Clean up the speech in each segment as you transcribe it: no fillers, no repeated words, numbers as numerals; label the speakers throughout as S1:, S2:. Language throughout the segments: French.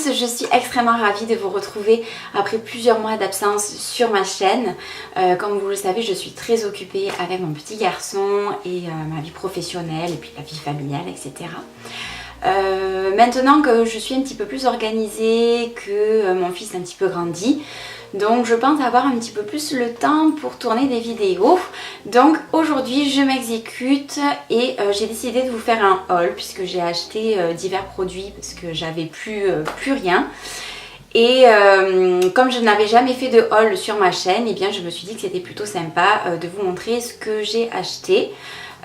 S1: tous, je suis extrêmement ravie de vous retrouver après plusieurs mois d'absence sur ma chaîne. Comme vous le savez, je suis très occupée avec mon petit garçon et ma vie professionnelle et puis la vie familiale, etc. Maintenant que je suis un petit peu plus organisée, que mon fils a un petit peu grandi, donc je pense avoir un petit peu plus le temps pour tourner des vidéos. Donc aujourd'hui je m'exécute et j'ai décidé de vous faire un haul puisque j'ai acheté divers produits parce que j'avais plus rien. Et comme je n'avais jamais fait de haul sur ma chaîne, et bien je me suis dit que c'était plutôt sympa de vous montrer ce que j'ai acheté.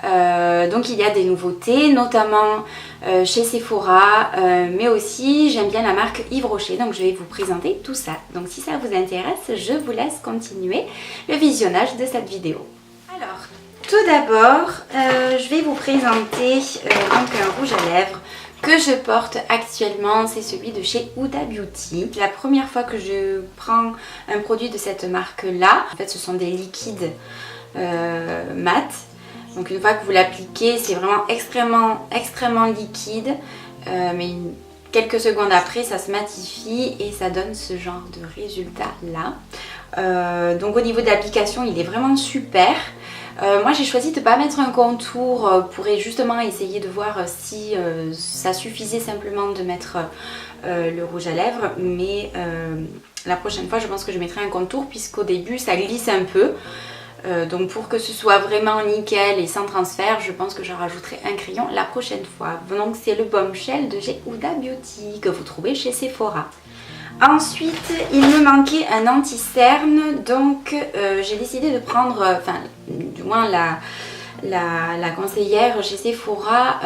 S1: Donc il y a des nouveautés, notamment chez Sephora, mais aussi j'aime bien la marque Yves Rocher, donc je vais vous présenter tout ça. Donc si ça vous intéresse, je vous laisse continuer le visionnage de cette vidéo. Alors, tout d'abord, je vais vous présenter donc un rouge à lèvres que je porte actuellement, c'est celui de chez Huda Beauty. C'est la première fois que je prends un produit de cette marque-là. En fait, ce sont des liquides mat. Donc une fois que vous l'appliquez, c'est vraiment extrêmement liquide, mais quelques secondes après, ça se matifie et ça donne ce genre de résultat là. Donc au niveau de l'application, il est vraiment super. Moi j'ai choisi de ne pas mettre un contour pour justement essayer de voir si ça suffisait simplement de mettre le rouge à lèvres, mais la prochaine fois je pense que je mettrai un contour puisqu'au début ça glisse un peu. Donc pour que ce soit vraiment nickel et sans transfert, je pense que je rajouterai un crayon la prochaine fois. Donc c'est le Bombshell de chez Huda Beauty que vous trouvez chez Sephora. Ensuite, il me manquait un anti-cerne, donc j'ai décidé de prendre, enfin du moins la conseillère chez Sephora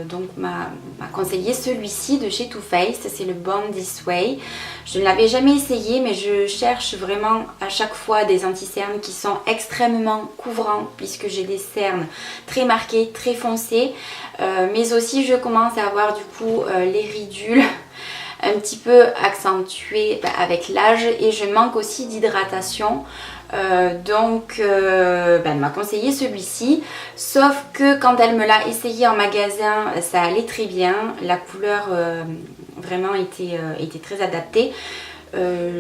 S1: donc m'a conseillé celui-ci de chez Too Faced, c'est le Born This Way. Je ne l'avais jamais essayé, mais je cherche vraiment à chaque fois des anti-cernes qui sont extrêmement couvrants puisque j'ai des cernes très marquées, très foncées, mais aussi je commence à avoir du coup les ridules un petit peu accentuées avec l'âge et je manque aussi d'hydratation. Donc elle m'a conseillé celui-ci, sauf que quand elle me l'a essayé en magasin, ça allait très bien, la couleur vraiment était très adaptée.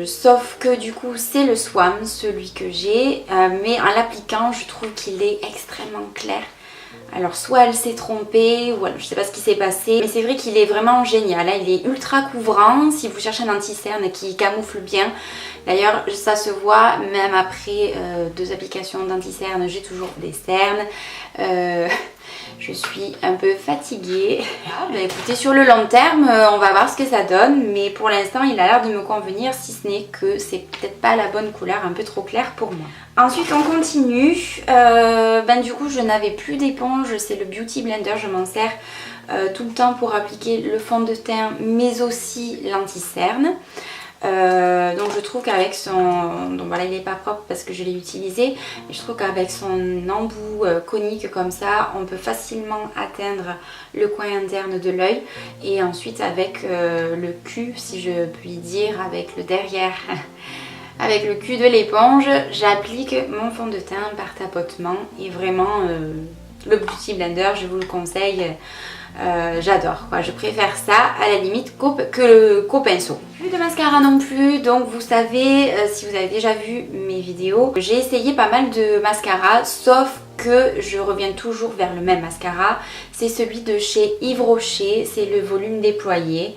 S1: Sauf que du coup c'est le Swam, celui que j'ai, mais en l'appliquant je trouve qu'il est extrêmement clair. Alors soit elle s'est trompée ou alors je sais pas ce qui s'est passé, mais c'est vrai qu'il est vraiment génial, hein. Il est ultra couvrant si vous cherchez un anti-cerne qui camoufle bien. D'ailleurs ça se voit même après 2 applications d'anti-cerne, j'ai toujours des cernes. Je suis un peu fatiguée. Ah, bah écoutez, sur le long terme, on va voir ce que ça donne. Mais pour l'instant, il a l'air de me convenir, si ce n'est que c'est peut-être pas la bonne couleur, un peu trop clair pour moi. Ensuite, on continue. Du coup, je n'avais plus d'éponge. C'est le Beauty Blender. Je m'en sers tout le temps pour appliquer le fond de teint, mais aussi l'anti-cerne. Donc je trouve qu'avec son... Donc voilà, il n'est pas propre parce que je l'ai utilisé. Mais je trouve qu'avec son embout conique comme ça, on peut facilement atteindre le coin interne de l'œil. Et ensuite avec le cul, si je puis dire, avec le derrière, avec le cul de l'éponge, j'applique mon fond de teint par tapotement. Et vraiment, le Beauty Blender, je vous le conseille. J'adore quoi, je préfère ça à la limite qu'au pinceau. Plus de mascara non plus, donc vous savez, si vous avez déjà vu mes vidéos, j'ai essayé pas mal de mascara, sauf que je reviens toujours vers le même mascara. C'est celui de chez Yves Rocher, c'est le volume déployé.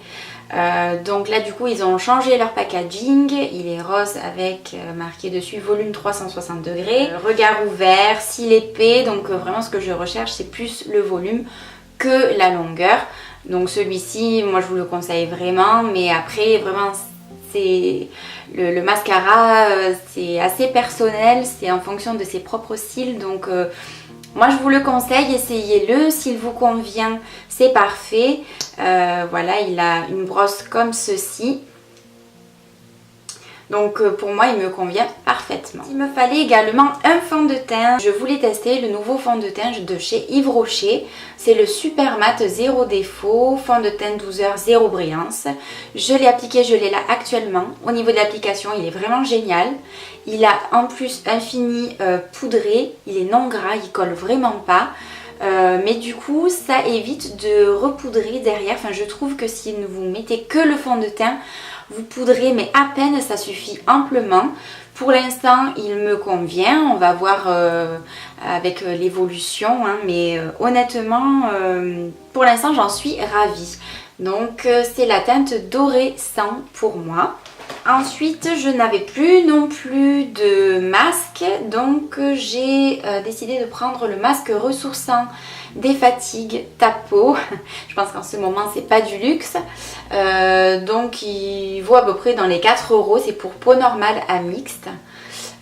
S1: Donc là du coup ils ont changé leur packaging, il est rose avec marqué dessus volume 360 degrés, regard ouvert, cils épais, donc vraiment ce que je recherche c'est plus le volume que la longueur. Donc celui-ci, moi je vous le conseille vraiment, mais après vraiment c'est le mascara, c'est assez personnel, c'est en fonction de ses propres cils, donc moi je vous le conseille, essayez-le, s'il vous convient c'est parfait. Voilà, il a une brosse comme ceci. Donc pour moi il me convient parfaitement. Il me fallait également un fond de teint. Je voulais tester le nouveau fond de teint de chez Yves Rocher. C'est le Super Matte Zéro Défaut, fond de teint 12 heures, zéro brillance. Je l'ai appliqué, je l'ai là actuellement. Au niveau de l'application, il est vraiment génial. Il a en plus un fini poudré, il est non gras, il colle vraiment pas. Mais du coup ça évite de repoudrer derrière. Enfin je trouve que si vous mettez que le fond de teint, vous poudrez mais à peine, ça suffit amplement. Pour l'instant il me convient, on va voir avec l'évolution hein, mais honnêtement pour l'instant j'en suis ravie. Donc c'est la teinte doré sang pour moi. Ensuite je n'avais plus non plus de masque, donc j'ai décidé de prendre le masque ressourçant des fatigues Tapo. Je pense qu'en ce moment c'est pas du luxe, donc il vaut à peu près dans les 4 €, c'est pour peau normale à mixte.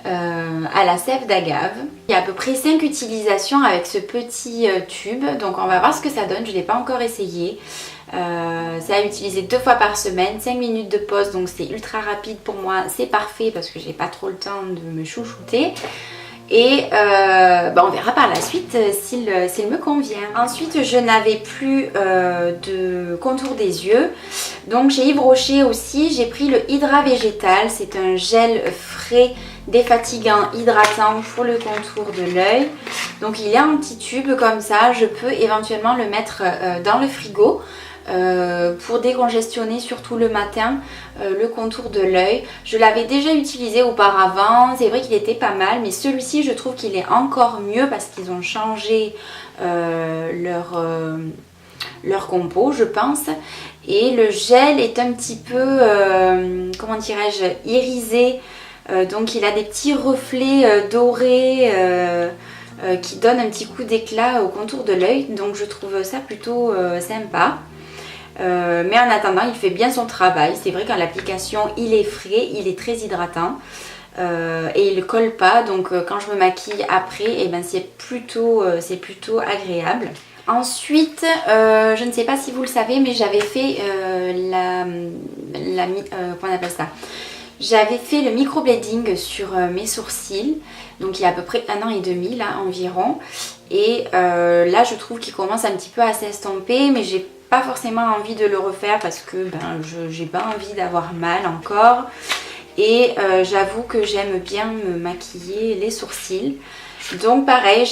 S1: À la sève d'agave. Il y a à peu près 5 utilisations avec ce petit tube, donc on va voir ce que ça donne, je ne l'ai pas encore essayé. C'est à utiliser 2 fois par semaine, 5 minutes de pause, donc c'est ultra rapide pour moi, c'est parfait parce que j'ai pas trop le temps de me chouchouter. Et on verra par la suite s'il me convient. Ensuite je n'avais plus de contour des yeux, donc chez Yves Rocher aussi j'ai pris le Hydra Végétal. C'est un gel frais défatigant, hydratant pour le contour de l'œil. Donc il y a un petit tube comme ça, je peux éventuellement le mettre dans le frigo pour décongestionner surtout le matin le contour de l'œil. Je l'avais déjà utilisé auparavant, c'est vrai qu'il était pas mal, mais celui-ci je trouve qu'il est encore mieux parce qu'ils ont changé leur compo je pense. Et le gel est un petit peu, comment dirais-je, irisé. Donc il a des petits reflets dorés qui donnent un petit coup d'éclat au contour de l'œil. Donc je trouve ça plutôt sympa. Mais en attendant il fait bien son travail. C'est vrai qu'en l'application il est frais, il est très hydratant. Et il ne colle pas. Donc quand je me maquille après, eh ben, c'est plutôt agréable. Ensuite, je ne sais pas si vous le savez, mais j'avais fait comment on appelle ça, j'avais fait le microblading sur mes sourcils, donc il y a à peu près 1 an et demi là environ. Et là je trouve qu'il commence un petit peu à s'estomper, mais j'ai pas forcément envie de le refaire parce que j'ai pas envie d'avoir mal encore. Et j'avoue que j'aime bien me maquiller les sourcils. Donc pareil,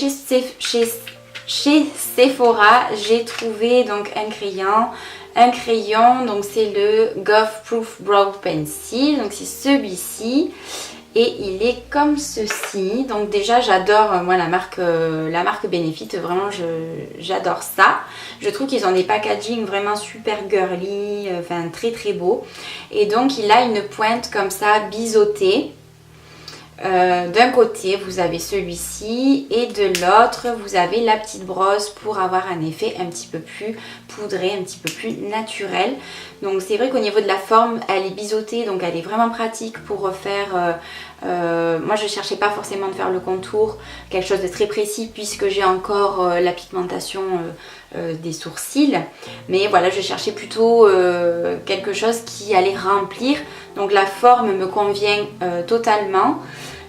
S1: chez Sephora j'ai trouvé donc un crayon, donc c'est le Goth Proof Brow Pencil, donc c'est celui-ci et il est comme ceci. Donc déjà j'adore moi la marque Benefit, vraiment j'adore ça. Je trouve qu'ils ont des packaging vraiment super girly, enfin très très beau. Et donc il a une pointe comme ça biseautée. D'un côté vous avez celui-ci et de l'autre vous avez la petite brosse pour avoir un effet un petit peu plus poudré, un petit peu plus naturel. Donc c'est vrai qu'au niveau de la forme elle est biseautée, donc elle est vraiment pratique pour refaire. Moi je cherchais pas forcément de faire le contour, quelque chose de très précis puisque j'ai encore la pigmentation des sourcils, mais voilà je cherchais plutôt quelque chose qui allait remplir. Donc la forme me convient totalement.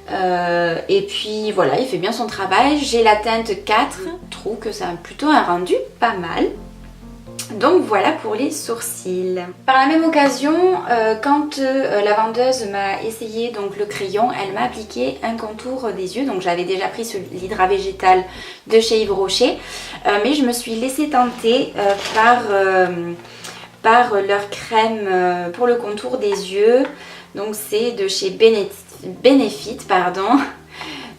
S1: Et puis voilà, il fait bien son travail. J'ai la teinte 4, je trouve que ça a plutôt un rendu pas mal. Donc voilà pour les sourcils. Par la même occasion, quand la vendeuse m'a essayé donc le crayon, elle m'a appliqué un contour des yeux. Donc j'avais déjà pris l'Hydra Végétal de chez Yves Rocher, mais je me suis laissée tenter par leur crème pour le contour des yeux. Donc c'est de chez Benefit, pardon.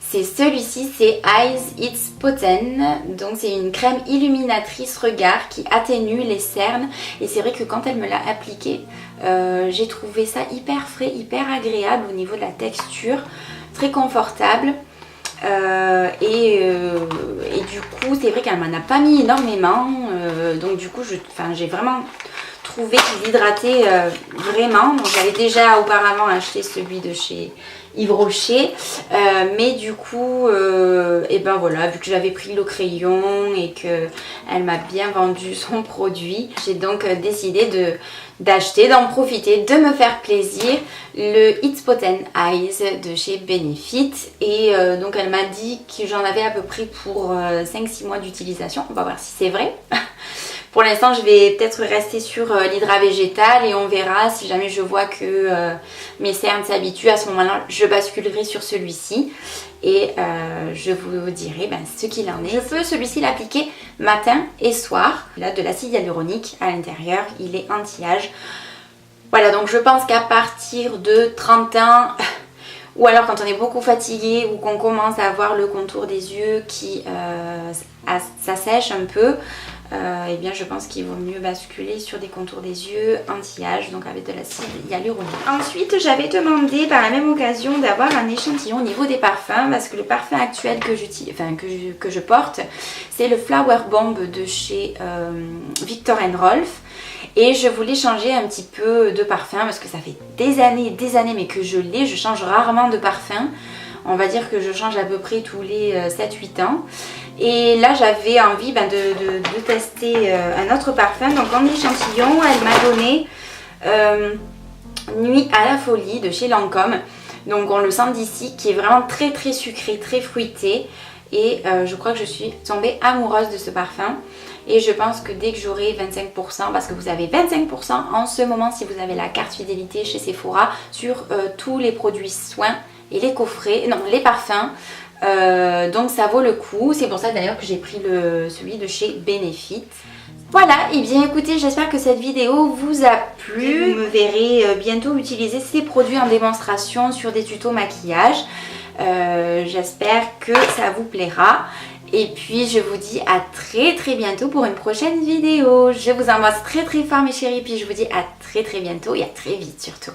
S1: C'est celui-ci, c'est Eyes It's Potent. Donc c'est une crème illuminatrice regard qui atténue les cernes. Et c'est vrai que quand elle me l'a appliqué, j'ai trouvé ça hyper frais, hyper agréable au niveau de la texture, très confortable. Et du coup c'est vrai qu'elle m'en a pas mis énormément, donc du coup j'ai vraiment trouvé qu'il hydratait vraiment. Donc j'avais déjà auparavant acheté celui de chez Yves Rocher, mais du coup et ben voilà, vu que j'avais pris le crayon et que elle m'a bien vendu son produit, j'ai donc décidé d'acheter, d'en profiter, de me faire plaisir, le It's Potent Eyes de chez Benefit. Et donc elle m'a dit que j'en avais à peu près pour 5-6 mois d'utilisation. On va voir si c'est vrai. Pour l'instant, je vais peut-être rester sur l'hydra végétal et on verra si jamais je vois que mes cernes s'habituent. À ce moment-là, je basculerai sur celui-ci et je vous dirai ce qu'il en est. Je peux celui-ci l'appliquer matin et soir. Il a de l'acide hyaluronique à l'intérieur, il est anti-âge. Voilà, donc je pense qu'à partir de 30 ans... ou alors quand on est beaucoup fatigué ou qu'on commence à avoir le contour des yeux qui s'assèche un peu, eh bien je pense qu'il vaut mieux basculer sur des contours des yeux anti-âge, donc avec de l'acide hyaluronique. Ensuite, j'avais demandé par la même occasion d'avoir un échantillon au niveau des parfums, parce que le parfum actuel que je porte, c'est le Flower Bomb de chez Viktor & Rolf. Et je voulais changer un petit peu de parfum parce que ça fait des années mais que je change rarement de parfum. On va dire que je change à peu près tous les 7-8 ans. Et là j'avais envie de tester un autre parfum. Donc en échantillon, elle m'a donné Nuit à la folie de chez Lancôme. Donc on le sent d'ici, qui est vraiment très très sucré, très fruité. Et je crois que je suis tombée amoureuse de ce parfum. Et je pense que dès que j'aurai 25%, parce que vous avez 25% en ce moment si vous avez la carte fidélité chez Sephora sur tous les produits soins et les coffrets, non les parfums. Donc ça vaut le coup. C'est pour ça d'ailleurs que j'ai pris celui de chez Benefit. Voilà, et bien écoutez, j'espère que cette vidéo vous a plu. Vous me verrez bientôt utiliser ces produits en démonstration sur des tutos maquillage. J'espère que ça vous plaira. Et puis je vous dis à très très bientôt pour une prochaine vidéo. Je vous embrasse très très fort mes chéris. Puis je vous dis à très très bientôt et à très vite surtout.